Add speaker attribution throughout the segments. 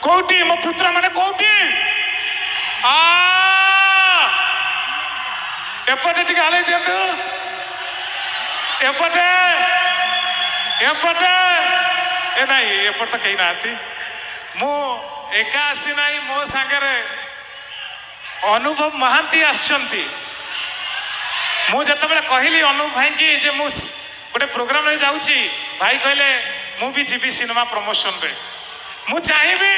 Speaker 1: कौटी मो पुत्र माने कौटी एपटे टिके हाले दियंतु एपटे एपटे ए नहीं एपट तो कहीं नाती मु एका आसी नहीं मो सांगरे अनुभव महांती आछंती मु जतबेले कहली अनुभव भाई की जे मु गोटे प्रोग्राम रे जाउची भाई कहले मु भी जीवी सिनेमा प्रमोशन रे मु चाहिबी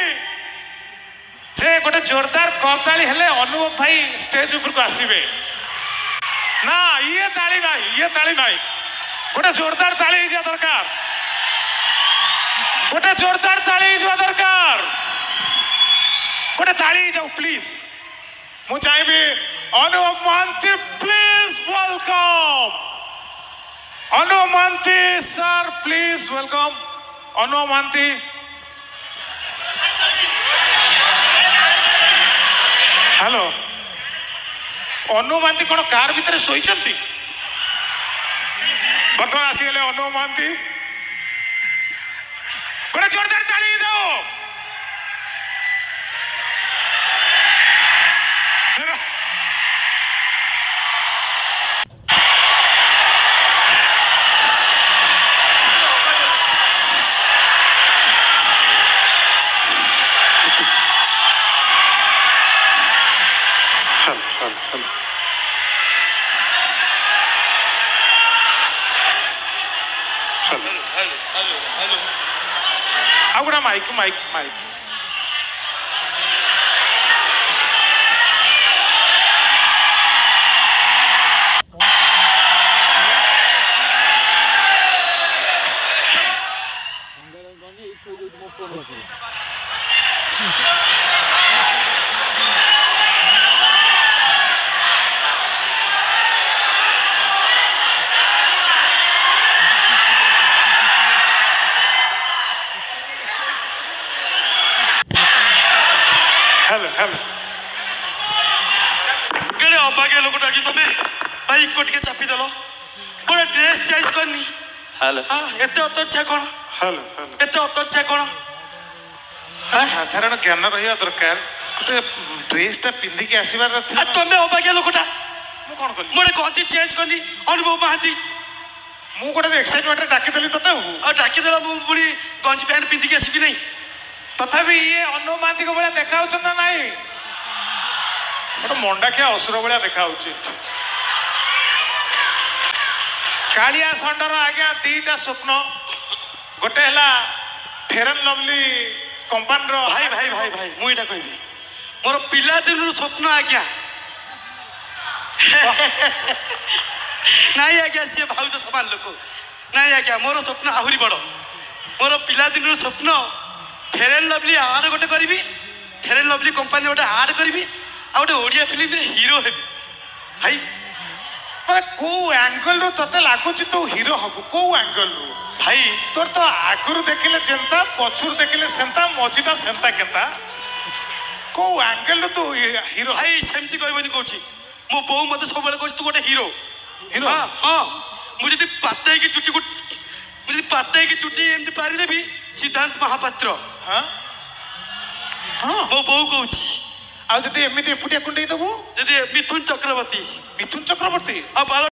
Speaker 1: जे गोटे जोरदार करताली हेले अनुभव भाई स्टेज ऊपर को आसीबे ना ये ताली नहीं गोटे जोरदार ताली जा दरकार गोटे जोरदार ताली जा दरकार गोटे ताली जाओ प्लीज मु चाहिबी अनुभव महांती प्लीज वेलकम अनुभव महांती सर प्लीज वेलकम अनुभव महांती हेलो अनुभव महांती कौन कार भितर शोइचंती बर्तमान आसीगले अनुभव महांती गोटे जोरदार ताली दो आगुड़ा mike mike mike hello hello
Speaker 2: केड़े अभागे लोक डाकी तमे भाई को टिके चापी देलो गोटे ड्रेस चॉइस करनी
Speaker 3: हेलो
Speaker 2: हां एते अतरछा कोन
Speaker 1: हेलो हेलो
Speaker 2: एते अतरछा कोन
Speaker 1: साधारण ज्ञान रहिया दरकार गोटे ड्रेसटा पिंधि के आसीबार
Speaker 2: आ तमे अभागे लोकटा
Speaker 1: मु कोन कली
Speaker 2: मोरे कोंची चेंज करनी अनुभव महांती
Speaker 1: मु गोटे एक्साइटमेंट रे डाकी देली तते
Speaker 2: आ डाकी देला मु बुड़ी गंजी पैंट पिंधि के आसीबी नहीं
Speaker 1: तथापि ये अनुभव महांती को भाया देखा ना नहीं गोटे मंडाखिया असुर भाया देखा कालिया षंडर आज्ञा दीटा स्वप्न गोटे है फेयर एंड लवली कंपानी
Speaker 2: भाई भाई भाई भाई मु एटा कहबी मोर पिला दिन स्वप्न आज्ञा नहीं आज्ञा सी भाउज समान लोक नहीं आज्ञा मोर स्वप्न आहुरी बड़ मोर पिला दिन स्वप्न फेयर एंड लवली आड गोटे करी फेयर एंड लवली कंपानी गोटे आड करी आ गोटे ओडिया फिल्म रे हीरो हेबी भाई
Speaker 1: माने को एंगल रो तते लागुची तू हीरो हबु को एंगल रो
Speaker 2: भाई
Speaker 1: तोर तो आगुर देखिले जेंता पछुर देखिले सेंता मझीटा सेंता केता को एंगल रो तू हीरो
Speaker 2: भाई सेमती कहबनी कहूची मो बो मते सब बेले कहू तू गोटे हीरो
Speaker 1: हीरो
Speaker 2: हां हां मुझे दी पाते की चुटी को मुझे पाते की चुटी एमती पारी देबी सिद्धांत महापात्र
Speaker 1: हां हां
Speaker 2: मो बो कहूची
Speaker 1: आ जदी एमिति एपुटिया कुंडई दबो
Speaker 2: जदी मिथुन चक्रवर्ती
Speaker 1: मिथुन चक्रवर्ती
Speaker 2: आ